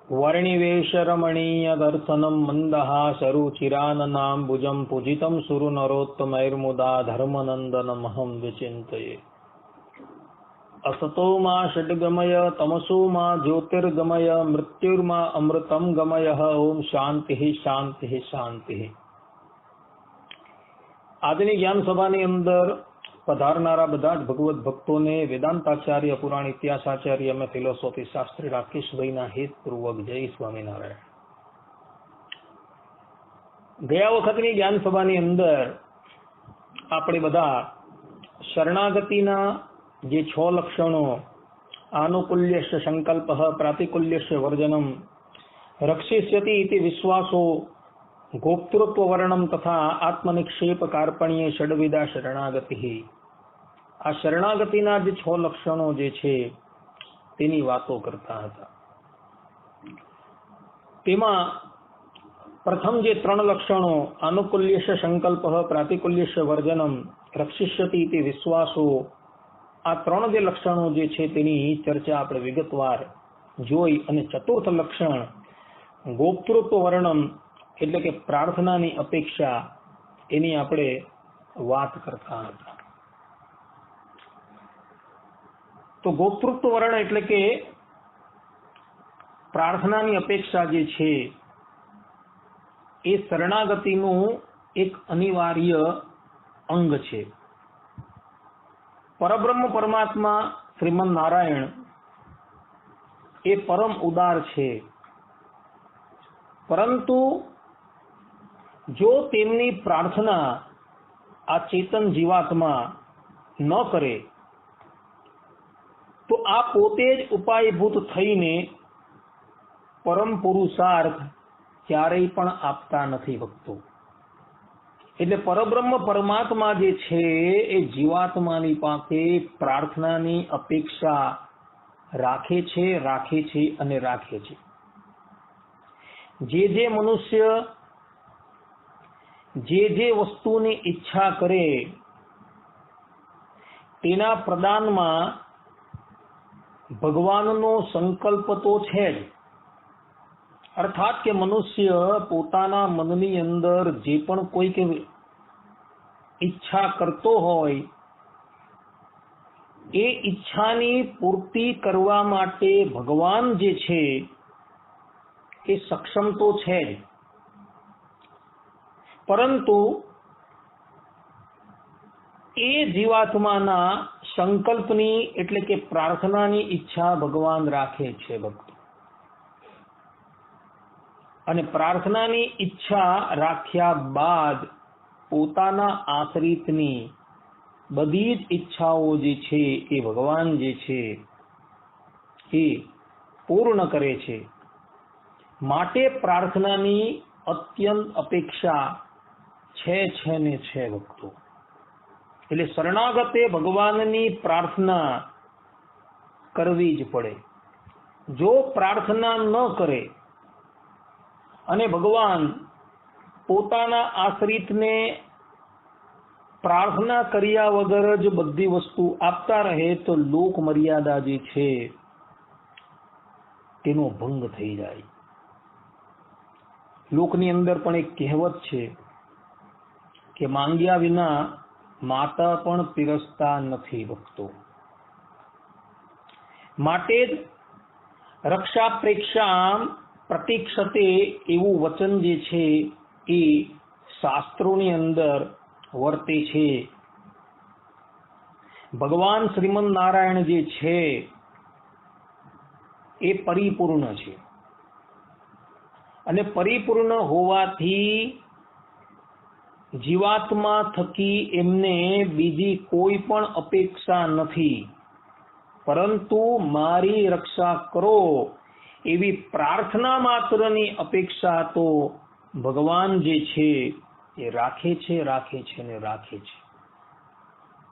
वर्णिवेशरमणीयदर्शनं मन्दहासरुचिराननाम्बुजं पूजितं सुरनरोत्तमैर्मुदा धर्मनन्दनमहं विचिन्तये। असतो मा षड्गमय तमसो मा ज्योतिर्गमय मृत्युर्मा अमृतं गमयः। ओम शांति शांति शांति। આજની જ્ઞાન સભાની અંદર પધારનારા બધા જ ભગવત ભક્તોને વેદાંતાચાર્ય પુરાણ ઇતિહાસાચાર્ય અને ફિલોસોફી શાસ્ત્રી રાકેશભાઈના હેતપૂર્વક જય સ્વામિનારાયણ। ગયા વખતની જ્ઞાન સભાની અંદર આપણે બધા શરણાગતિના જે 6 લક્ષણો આનુકૂલ્યસ્ય સંકલ્પઃ પ્રાતિકૂલ્યસ્ય વર્જનમ રક્ષિષ્યતિ ઇતિ વિશ્વાસો गोप्तृत्व वर्णम तथा आत्मनिक्षेप कार्पण्य षड्विधा शरणागति। आ शरणागतिना जे 6 लक्षणों जे छे तेनी वातो करता हता। तेमा प्रथम जे 3 लक्षणों आनुकूल्यस्य संकल्पः प्रातिकूल्यस्य वर्जनम रक्षिष्यति इति विश्वासो, आ 3 जे लक्षणों जे छे तेनी चर्चा आपणे विगतवार जोई। अने चतुर्थ लक्षण गोप्तृत्व वर्णम એટલે કે પ્રાર્થનાની અપેક્ષા એની આપણે વાત કરતા હતા। તો ગોપ્તૃત્વ વર્ણ એટલે કે પ્રાર્થનાની અપેક્ષા જે છે એ શરણાગતિનું એક અનિવાર્ય અંગ છે। પરબ્રહ્મ પરમાત્મા શ્રીમન નારાયણ એ પરમ ઉદાર છે, પરંતુ जो तेमनी प्रार्थना आ चेतन जीवात्मा न करे तो आ पोते ज उपायभूत थईने परम पुरुषार्थ क्यारेय पण आपता नथी भक्तो। एटले परब्रह्म परमात्मा जे छे ए जीवात्मानी पासे प्रार्थनानी अपेक्षा राखे छे अने राखे छे। जे मनुष्य जे वस्तुनी इच्छा करे तेना प्रदान में भगवाननो संकल्प तो छे ज। अर्थात के मनुष्य पोताना मननी अंदर जे पण कोई के इच्छा करतो होय ए इच्छानी पूर्ति करवा माटे भगवान जे छे ए सक्षम तो छे ज, परंतु ए जीवात्माना संकल्पनी एटले के प्रार्थनानी इच्छा भगवान राखे छे भक्त। अने प्रार्थनानी इच्छा राख्या बाद पोताना आश्रितनी बधी ज इच्छाओ जे छे ए भगवान जे छे ए पूर्ण करे छे। माटे प्रार्थनानी अत्यंत अपेक्षा छे ने छे भक्तो। એટલે શરણાગતે ભગવાનની પ્રાર્થના કરવી જ પડે। જો પ્રાર્થના ન કરે અને ભગવાન પોતાના આશ્રિતને પ્રાર્થના કર્યા વગર જ બધી વસ્તુ આપતા રહે તો લોક મર્યાદા જે છે તેનો ભંગ થઈ જાય। लोकनी अंदर पण एक कहेवत छे कि मांग्या विना माता पण पीरसता नथी भक्तो। माटे रक्षा प्रेक्षाम प्रतीक्षते एवं वचन जे छे ए शास्त्रोनी अंदर वर्ते छे। भगवान श्रीमन नारायण जे छे ए परिपूर्ण छे અને પરિપૂર્ણ હોવાથી જીવાત્મા થકી એમને બીજી કોઈ પણ અપેક્ષા નથી, પરંતુ મારી રક્ષા કરો એવી પ્રાર્થના માત્રની અપેક્ષા તો ભગવાન જે છે એ રાખે છે ને રાખે છે।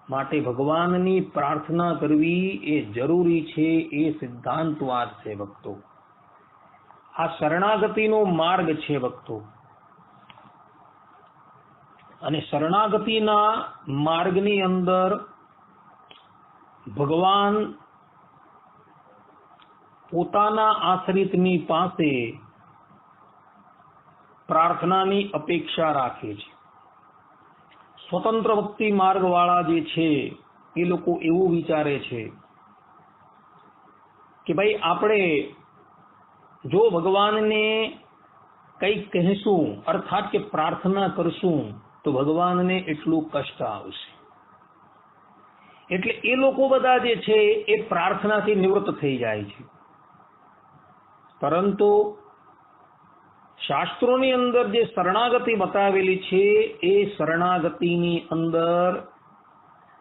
માટે ભગવાનની પ્રાર્થના કરવી એ જરૂરી છે, એ સિદ્ધાંતવાદ છે ભક્તો। आ शरणागतिनो मार्ग छे भक्तो। अने शरणागतिना मार्गनी अंदर भगवान પોતાના આશ્રિતની પાસે પ્રાર્થનાની અપેક્ષા રાખે છે. સ્વતંત્ર ભક્તિ માર્ગ વાળા જે છે એ લોકો એવું વિચારે છે કે ભાઈ આપણે જો ભગવાનને કંઈક કહેશું અર્થાત કે પ્રાર્થના કરશું તો ભગવાનને એટલું કષ્ટ આવશે, એટલે એ લોકો બધા જે છે એ પ્રાર્થનાથી નિવૃત્ત થઈ જાય છે. પરંતુ શાસ્ત્રોની અંદર જે શરણાગતિ બતાવેલી છે એ શરણાગતિની અંદર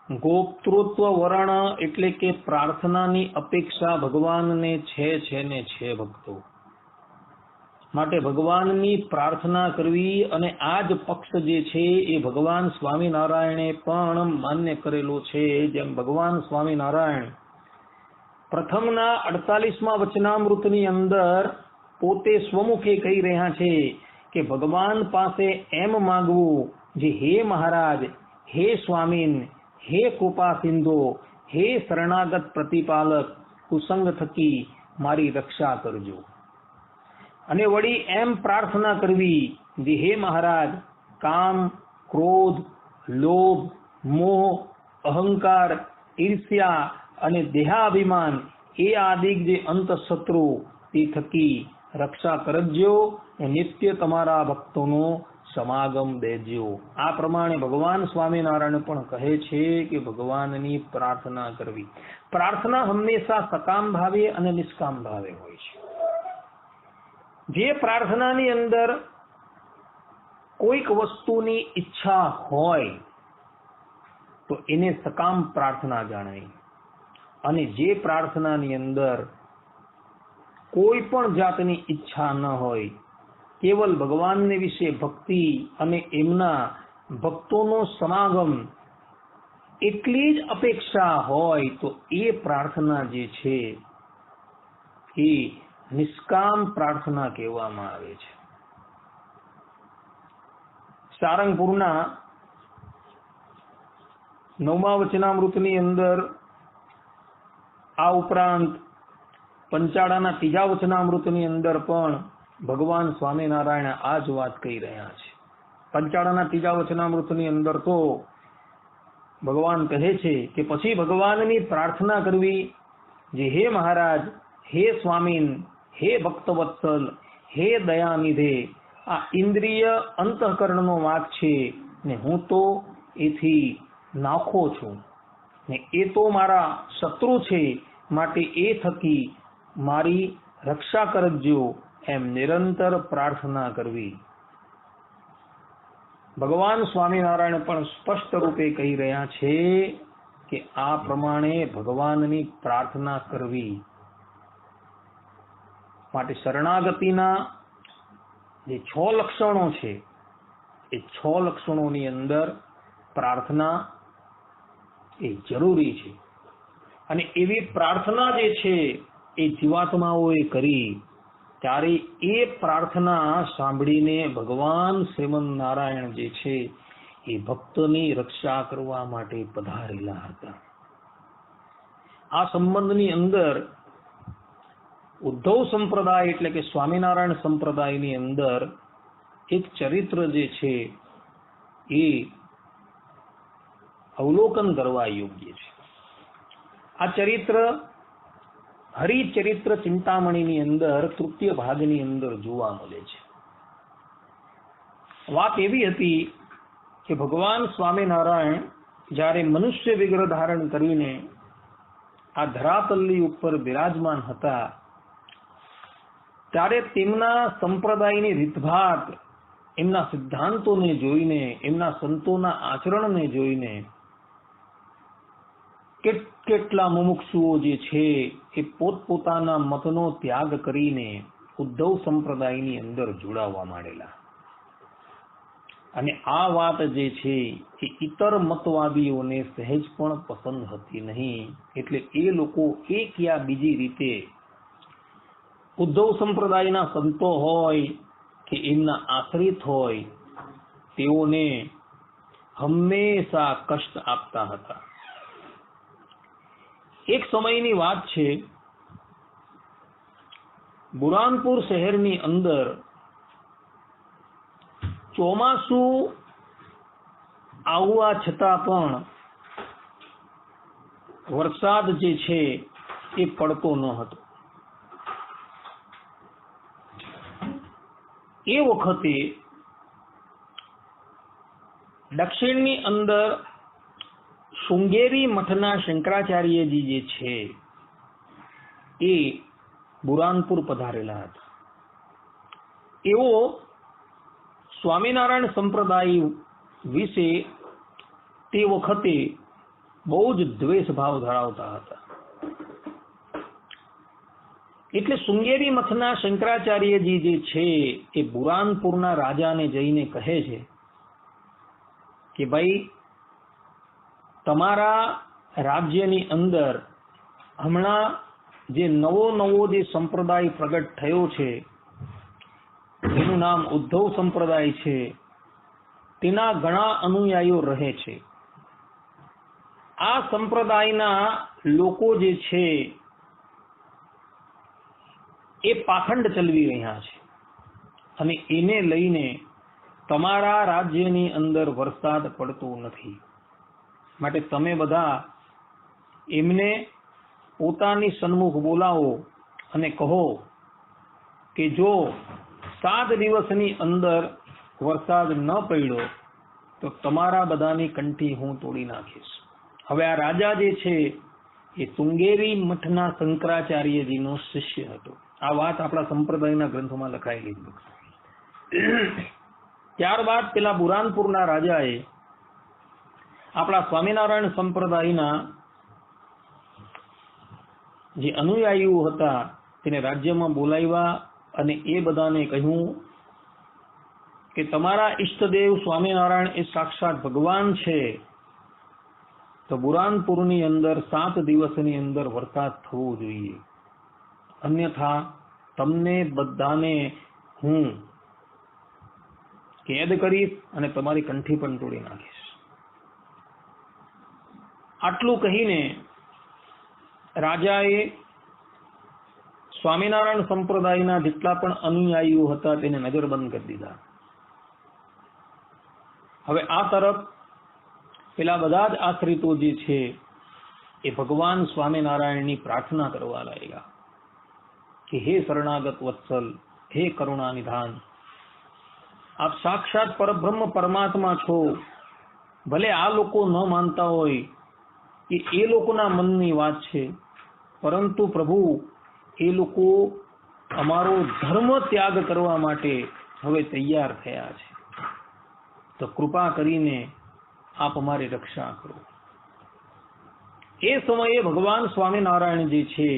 ગોપ્તૃત્વ વર્ણ એટલે કે પ્રાર્થનાની અપેક્ષા ભગવાનને છે ને છે ભક્તો. માટે ભગવાનની પ્રાર્થના કરવી અને આ જ પક્ષ જે છે એ ભગવાન સ્વામિનારાયણે પણ માન્ય કરેલો છે. જેમ ભગવાન સ્વામિનારાયણ પ્રથમના 48મા વચનામૃતની અંદર પોતે સ્વમુખે કહી રહ્યા છે કે ભગવાન પાસે એમ માંગવું જે હે મહારાજ, હે સ્વામીન, હે કૃપા સિંધો, હે શરણાગત પ્રતિપાલક, કુસંગ થકી મારી રક્ષા કરજો. અને વળી એમ પ્રાર્થના કરવી જે હે મહારાજ, કામ, ક્રોધ, લોભ, મોહ, અહંકાર, ઈર્ષ્યા અને દેહાભિમાન એ આદિક જે અંતઃશત્રુ તે થકી રક્ષા કરજો અને નિત્ય તમારા ભક્તોનો સમાગમ દેજો. આ પ્રમાણે ભગવાન સ્વામિનારાયણ પણ કહે છે કે ભગવાનની પ્રાર્થના કરવી. પ્રાર્થના હંમેશા સકામ ભાવે અને નિષ્કામ ભાવે હોય છે. જે પ્રાર્થનાની અંદર કોઈક વસ્તુની ઈચ્છા હોય તો એને સકામ પ્રાર્થના ગણાય, અને જે પ્રાર્થનાની અંદર કોઈ પણ જાતની ઈચ્છા ન હોય, કેવલ ભગવાનને વિશે ભક્તિ અને એમના ભક્તોનો સમાગમ એટલી જ અપેક્ષા હોય તો એ પ્રાર્થના જે છે એ નિષ્કામ પ્રાર્થના કહેવામાં આવે છે. સારંગપુરના 9મા વચનામૃતની અંદર આ ઉપરાંત પંચાળાના 3જા વચનામૃતની અંદર પણ ભગવાન સ્વામિનારાયણ આ જ વાત કહી રહ્યા છે. પંચાળાના 3જા વચનામૃતની અંદર તો ભગવાન કહે છે કે પછી ભગવાનની પ્રાર્થના કરવી જે હે મહારાજ, હે સ્વામીન, હે ભક્તવત્સલ, હે દયાનિધે, આ ઇન્દ્રિય અંતઃકરણનો વાંક છે ને હું તો એથી નાખો છું ને એ તો મારા શત્રુ છે, માટે એ થકી મારી રક્ષા કરજો, એમ નિરંતર પ્રાર્થના કરવી. ભગવાન સ્વામિનારાયણ પણ સ્પષ્ટ રૂપે કહી રહ્યા છે કે આ પ્રમાણે ભગવાનની પ્રાર્થના કરવી. માટે શરણાગતિના જે 6 લક્ષણો છે એ 6 લક્ષણોની અંદર પ્રાર્થના એ જરૂરી છે. અને એવી પ્રાર્થના જે છે એ જીવાત્માઓએ કરી ત્યારે એ પ્રાર્થના સાંભળીને ભગવાન શ્રીમન નારાયણ જે છે એ ભક્તની રક્ષા કરવા માટે પધારેલા હતા. આ સંબંધની અંદર ઉદ્ધવ સંપ્રદાય એટલે કે સ્વામિનારાયણ સંપ્રદાયની અંદર એક ચરિત્ર જે છે એ અવલોકન કરવા યોગ્ય છે. આ ચરિત્ર હરિચરિત્ર ચિંતામણીની અંદર તૃતીય ભાગની અંદર જોવા મળે છે. વાત એવી હતી કે ભગવાન સ્વામિનારાયણ જ્યારે મનુષ્ય વિગ્રહ ધારણ કરીને આ ધરાતલની ઉપર બિરાજમાન હતા ત્યારે તેમના સંપ્રદાયની રીતભાત, એમના સિદ્ધાંતોને જોઈને, એમના સંતોના આચરણને જોઈને કેટલા મુમુક્ષુઓ જે છે એ પોતપોતાના મતનો ત્યાગ કરીને ઉદ્ધવ સંપ્રદાયની અંદર જોડાવા માંડેલા. અને આ વાત જે છે એ ઇતર મતવાદીઓને સહેજ પણ પસંદ હતી નહીં. એટલે એ લોકો એક યા બીજી રીતે ઉદ્ધવ સંપ્રદાયના સંતો હોય કે એમના આશ્રિત હોય તેઓને હંમેશા કષ્ટ આપતા હતા. એક સમયની વાત છે બુરાનપુર શહેરની અંદર ચોમાસું આવવા છતાં પણ વરસાદ જે છે એ પડતો ન હતો. એ વખતે દક્ષિણની અંદર શૃંગેરી મઠના શંકરાચાર્યજી જે છે એ બુરાનપુર પધારેલા હતા. એવો સ્વામિનારાયણ સંપ્રદાય વિશે તે વખતે બહુ જ દ્વેષ ભાવ ધરાવતા હતા. એટલે શૃંગેરી મઠના શંકરાચાર્યજી જે છે એ બુરાનપુરના રાજાને જઈને કહે છે કે ભાઈ, તમારા રાજ્યની અંદર હમણાં જે નવો જે સંપ્રદાય પ્રગટ થયો છે એનું નામ ઉદ્ધવ સંપ્રદાય છે, તેના ઘણા અનુયાયીઓ રહે છે. આ સંપ્રદાયના લોકો જે છે એ પાખંડ ચલાવી રહ્યા છે અને એને લઈને તમારા રાજ્યની અંદર વરસાદ પડતો નથી. માટે તમે બધા એમને પોતાની સન્મુખ બોલાવો અને કહો કે જો 7 દિવસની અંદર વરસાદ ન પડ્યો તો તમારા બધાની કંઠી હું તોડી નાખીશ. હવે આ રાજા જે છે એ શૃંગેરી મઠના શંકરાચાર્યજીનો શિષ્ય હતો. આ વાત આપણા સંપ્રદાયના ગ્રંથોમાં લખાયેલી છે. ત્યારબાદ પેલા બુરાનપુરના રાજાએ આપણા સ્વામિનારાયણ સંપ્રદાયના જે અનુયાયીઓ હતા તેને રાજ્યમાં બોલાવ્યા અને એ બધાને કહ્યું કે તમારા ઈષ્ટદેવ સ્વામિનારાયણ એ સાક્ષાત ભગવાન છે, તો બુરાનપુરની અંદર 7 દિવસની અંદર વરસાદ થવો જોઈએ, અન્યથા તમને બધાને હું કેદ કરીશ અને તમારી કંઠી પણ તોડી નાખીશ. આટલું કહીને રાજાએ સ્વામિનારાયણ સંપ્રદાયના જેટલા પણ અનુયાયીઓ હતા તેને નજરબંધ કરી દીધા. હવે આ તરફ પેલા બધા જ આશ્રિતો જે છે એ ભગવાન સ્વામિનારાયણની પ્રાર્થના કરવા લાગ્યા કે હે શરણાગત વત્સલ, હે કરુણા નિધાન, આપ સાક્ષાત પરબ્રહ્મ પરમાત્મા છો. ભલે આ લોકો ન માનતા હોય કે એ લોકોના મનની વાત છે, પરંતુ પ્રભુ એ લોકો અમારો ધર્મ ત્યાગ કરવા માટે હવે તૈયાર થયા છે, તો કૃપા કરીને આપ અમારી રક્ષા કરો. એ સમયે ભગવાન સ્વામિનારાયણ જે છે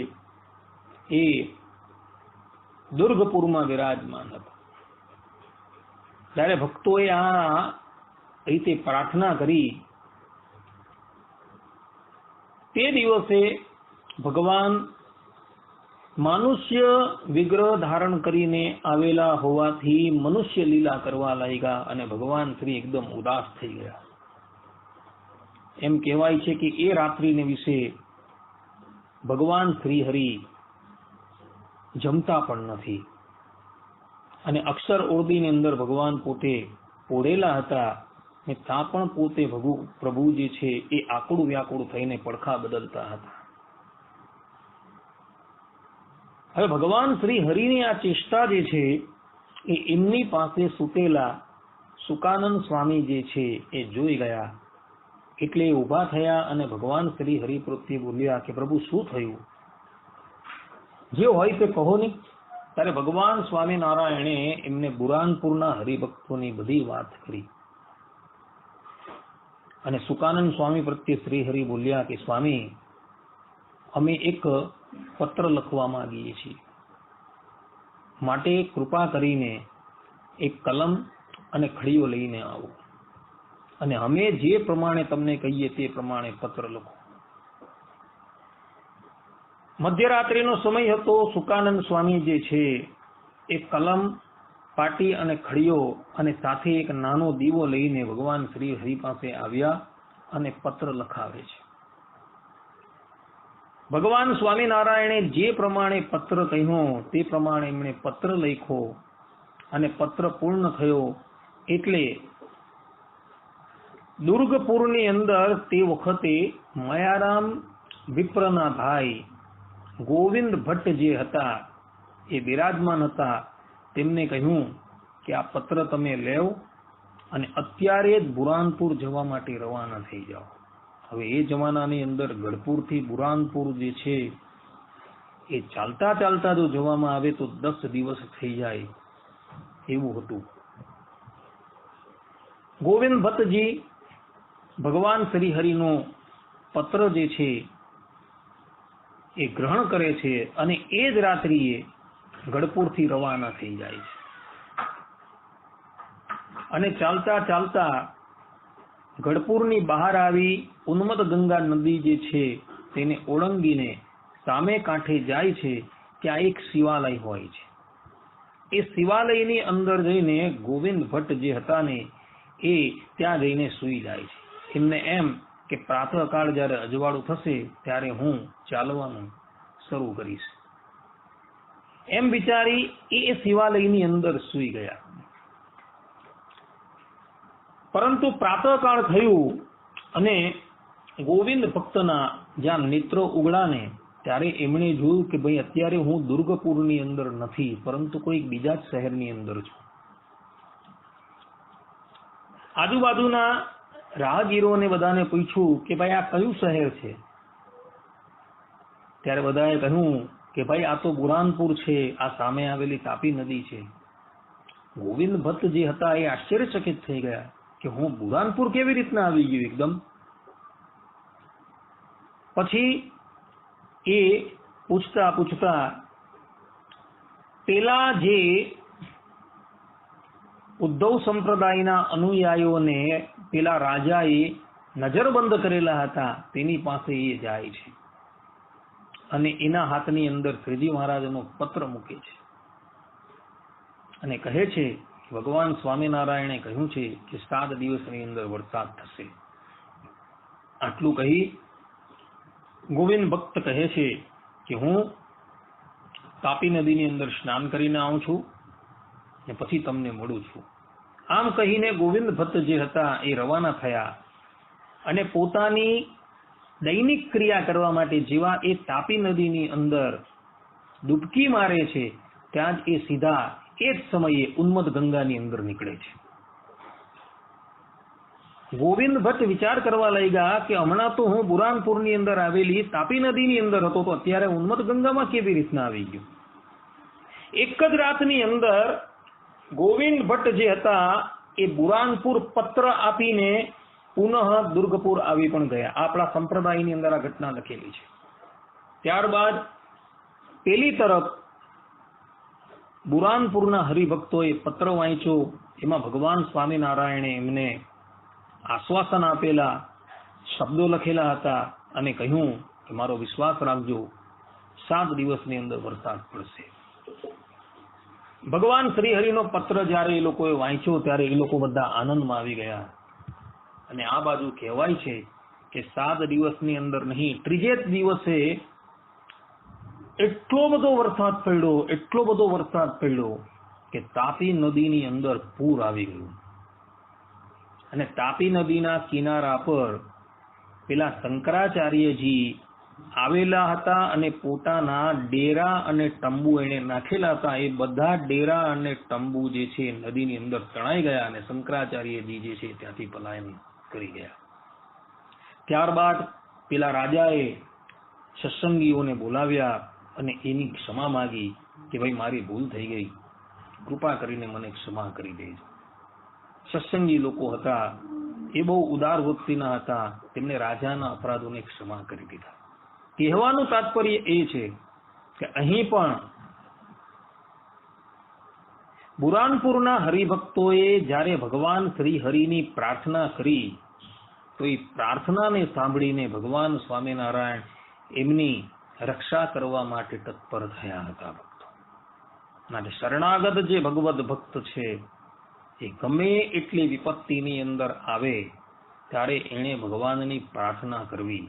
એ દુર્ગપુરમાં વિરાજમાન હતા. ત્યારે ભક્તોએ આ રીતે પ્રાર્થના કરી. તે દિવસે ભગવાન મનુષ્ય વિગ્રહ ધારણ કરીને આવેલા હોવાથી મનુષ્ય લીલા કરવા લાગ્યા અને ભગવાન શ્રી એકદમ ઉદાસ થઈ ગયા. એમ કહેવાય છે કે એ રાત્રિને વિશે ભગવાન શ્રી હરિ જમતા પણ નથી અને અક્ષર ઓરડીની અંદર ભગવાન પોતે પોઢેલા હતા ને ત્યાં પણ પોતે પ્રભુ જે છે એ આકુળ વ્યાકુળ થઈને પડખા બદલતા હતા. હવે ભગવાન શ્રી હરિની આ ચેષ્ટા જે છે એ એમની પાસે સૂતેલા સુકાનંદ સ્વામી જે છે એ જોઈ ગયા. એટલે ઊભા થયા અને ભગવાન શ્રી હરિ પ્રત્યે બોલ્યા કે પ્રભુ શું થયું, જે હોય તે કહો ને. ત્યારે ભગવાન સ્વામિનારાયણે એમને બુરાનપુરના હરિભક્તોની બધી વાત કરી અને સુકાનંદ સ્વામી પ્રત્યે શ્રી હરિ બોલ્યા કે સ્વામી, અમે એક પત્ર લખવા માંગીએ છીએ, માટે કૃપા કરીને એક કલમ અને ખડીઓ લઈને આવો અને અમે જે પ્રમાણે તમને કહીએ તે પ્રમાણે પત્ર લખો. મધ્યરાત્રિનો સમય હતો. સુકાનંદ સ્વામી જે છે એ કલમ, પાટી અને ખડીઓ અને સાથે એક નાનો દીવો લઈને ભગવાન શ્રી હરિ પાસે આવ્યા અને પત્ર લખાવે છે. ભગવાન સ્વામિનારાયણે જે પ્રમાણે પત્ર કહ્યો તે પ્રમાણે એમણે પત્ર લખ્યો અને પત્ર પૂર્ણ થયો એટલે દુર્ગપુરની અંદર તે વખતે મયારામ વિપ્રના ભાઈ ગોવિંદ ભટ્ટ જે હતા એ બિરાજમાન હતા. તેમને કહ્યું કે આ પત્ર તમે લેવ અને અત્યારે જ બુરાનપુર જવા માટે રવાના થઈ જાઓ. હવે એ જમાનાની અંદર ગઢપુરથી બુરાનપુર જે છે એ ચાલતા ચાલતા જો જવામાં આવે તો 10 દિવસ થઈ જાય એવું હતું. ગોવિંદ ભટ્ટજી ભગવાન શ્રી હરિનો પત્ર જે છે એ ગ્રહણ કરે છે અને એ જ રાત્રિએ ગઢપુરથી રવાના થઈ જાય છે અને ચાલતા ચાલતા ગઢપુરની બહાર આવી ઉન્મદ ગંગા નદી જે છે તેને ઓળંગીને સામે કાંઠે જાય છે. ત્યાં એક શિવાલય હોય છે. એ શિવાલયની અંદર જઈને ગોવિંદ ભટ્ટ જે હતા ને એ ત્યાં જઈને સૂઈ જાય છે. એમને એમ કે પ્રાતઃકાળ જ્યારે અજવાળું થશે ત્યારે હું ચાલવાનું શરૂ કરીશ એમ વિચારી એ શિવાલયની અંદર સૂઈ ગયા. પરંતુ પ્રાતઃકાળ થયું અને ગોવિંદ ભક્તના જ્યાં નેત્રો ઉગડાને ત્યારે એમણે જોયું કે ભાઈ અત્યારે હું દુર્ગપુરની અંદર નથી પરંતુ કોઈ બીજા જ શહેરની અંદર છું. આજુબાજુના રાહગીરોને બધાને પૂછ્યું કે ભાઈ આ કયું શહેર છે? ત્યારે બધાએ કહ્યું કે ભાઈ આ તો બુરાનપુર છે, આ સામે આવેલી તાપી નદી છે. ગોવિંદ ભટ્ટ જે હતા એ આશ્ચર્યચકિત થઈ ગયા કે હું બુરાનપુર કેવી રીતના આવી ગયું એકદમ. પછી એ પૂછતા પૂછતા પેલા જે ઉદ્ધવ સંપ્રદાયના અનુયાયીઓને પેલા રાજાએ નજરબંધ કરેલા હતા તેની પાસે એ જાય છે અને એના હાથની અંદર શ્રીજી મહારાજનો પત્ર મૂકે છે અને કહે છે ભગવાન સ્વામિનારાયણે કહ્યું છે કે 7 દિવસની અંદર વરસાદ થશે. આટલું કહી ગોવિંદ ભક્ત કહે છે કે હું તાપી નદીની અંદર સ્નાન કરીને આવું છું ને પછી તમને મળું છું. આમ કહીને ગોવિંદ ભટ્ટ જે હતા એ રવાના થયા અને પોતાની દૈનિક ક્રિયા કરવા માટે જેવા એ તાપી નદીની અંદર ડૂબકી મારે છે ત્યાં જ એ સીધા એ જ સમયે ઉન્મદ ગંગાની અંદર નીકળે છે. ગોવિંદ ભટ્ટ વિચાર કરવા લાગ્યા કે હમણાં તો હું બુરાનપુરની અંદર આવેલી તાપી નદીની અંદર હતો તો અત્યારે ઉન્મદ ગંગામાં કેવી રીતના આવી ગયું. એક જ રાતની અંદર ગોવિંદ ભટ્ટ જે હતા એ બુરાનપુર પત્ર આપીને પુનઃ દુર્ગપુર આવી પણ ગયા. આપણા સંપ્રદાયની અંદર આ ઘટના લખેલી છે. ત્યારબાદ પેલી તરફ બુરાનપુરના હરિભક્તોએ પત્ર વાંચ્યો. એમાં ભગવાન સ્વામિનારાયણે એમને આશ્વાસન આપેલા શબ્દો લખેલા હતા અને કહ્યું કે મારો વિશ્વાસ રાખજો 7 દિવસની અંદર વરસાદ પડશે. ભગવાન શ્રી હરિનો પત્ર જ્યારે એ લોકોએ વાંચ્યો ત્યારે એ લોકો બધા આનંદમાં આવી ગયા અને આ બાજુ કહેવાય છે કે 7 દિવસની અંદર નહીં, ત્રીજે જ દિવસે એટલો બધો વરસાદ પડ્યો કે તાપી નદીની અંદર પૂર આવી ગયું અને તાપી નદીના કિનારા પર પેલા શંકરાચાર્યજી આવેલા હતા અને પોતાના ડેરા અને તંબુ એને નાખેલા હતા. એ બધા ડેરા અને તંબુ જે છે નદીની અંદર તણાઈ ગયા અને શંકરાચાર્યજી જે છે ત્યાંથી પલાયન કરી ગયા. ત્યારબાદ પેલા રાજાએ સત્સંગીઓને બોલાવ્યા અને એની ક્ષમા માંગી કે ભાઈ મારી ભૂલ થઈ ગઈ, કૃપા કરીને મને ક્ષમા કરી દેજો. સત્સંગી લોકો હતા એ બહુ ઉદાર વૃત્તિના હતા, તેમને રાજાના અપરાધોને ક્ષમા કરી દીધા. કહેવાનું તાત્પર્ય એ છે કે અહીં પણ બુરાનપુરના હરિભક્તોએ જ્યારે ભગવાન શ્રી હરિની પ્રાર્થના કરી તો એ પ્રાર્થનાને સાંભળીને ભગવાન સ્વામિનારાયણ એમની રક્ષા કરવા માટે તત્પર થયા હતા. ભક્તો માટે શરણાગત જે ભગવદ ભક્ત છે એ ગમે એટલી વિપત્તિની અંદર આવે ત્યારે એણે ભગવાનની પ્રાર્થના કરવી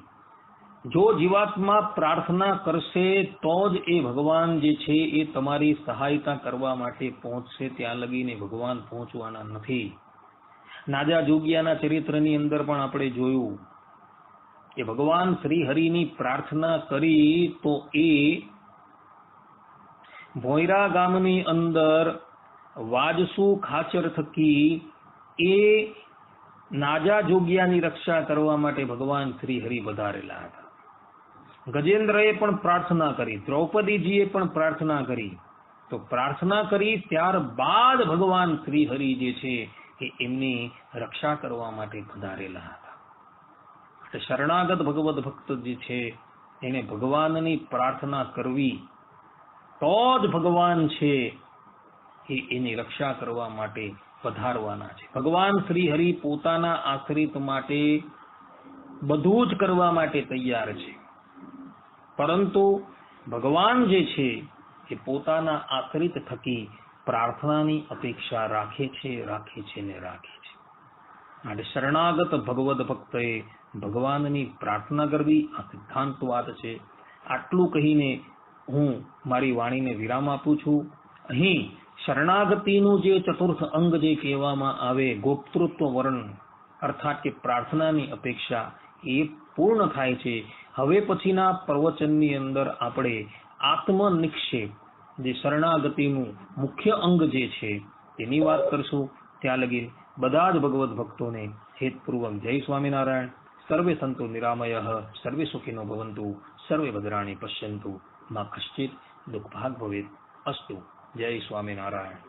જો જીવાત્મા પ્રાર્થના કરશે તો જ એ ભગવાન જે છે એ તમારી સહાયતા કરવા માટે પહોંચશે, ત્યાં લગીને ભગવાન પહોંચવાના નથી. નાજા જોગિયાના ચરિત્રની અંદર પણ આપણે જોયું કે ભગવાન શ્રી હરિની પ્રાર્થના કરી તો એ ભોયરા ગામની અંદર વાજસુ ખાચર થકી એ નાજા જોગિયાની રક્ષા કરવા માટે ભગવાન શ્રી હરિ વધારેલા હતા. ગજેન્દ્રએ પણ પ્રાર્થના કરી, દ્રૌપદીજીએ પણ પ્રાર્થના કરી. તો પ્રાર્થના કરી ત્યારબાદ ભગવાન શ્રી હરિ જે છે એ એમની રક્ષા કરવા માટે વધારેલા હતા. એટલે શરણાગત ભગવદ ભક્ત જે છે એને ભગવાનની પ્રાર્થના કરવી તો જ ભગવાન છે એ એની રક્ષા કરવા માટે પધારવાના છે. ભગવાન શ્રી હરિ પોતાના આશ્રિત માટે બધું જ કરવા માટે તૈયાર છે, પરંતુ ભગવાન જે છે એ પોતાના આશ્રિત થકી પ્રાર્થનાની અપેક્ષા રાખે છે ને રાખે છે. માટે શરણાગત ભગવદ ભક્તએ ભગવાનની પ્રાર્થના કરવી આ સિદ્ધાંત વાત છે. આટલું કહીને હું મારી વાણીને વિરામ આપું છું. અહીં શરણાગતિનું જે ચતુર્થ અંગ જે કહેવામાં આવે ગોપ્તૃત્વ વર્ણન, અર્થાત કે પ્રાર્થનાની અપેક્ષા, એ પૂર્ણ થાય છે. હવે પછીના પ્રવચનની અંદર આપણે આત્મનિક્ષેપ જે શરણાગતિનું મુખ્ય અંગ જે છે તેની વાત કરશું. ત્યાં લગી બધા જ ભગવદ ભક્તોને હેતપૂર્વક જય સ્વામિનારાયણ. સર્વે સંતો નિરામયઃ, સર્વે સુખિનો ભવન્તુ, સર્વે ભદ્રાણિ પશ્યન્તુ, મા કશ્ચિત દુઃખભાગ ભવેત. અસ્તુ. જય સ્વામિનારાયણ.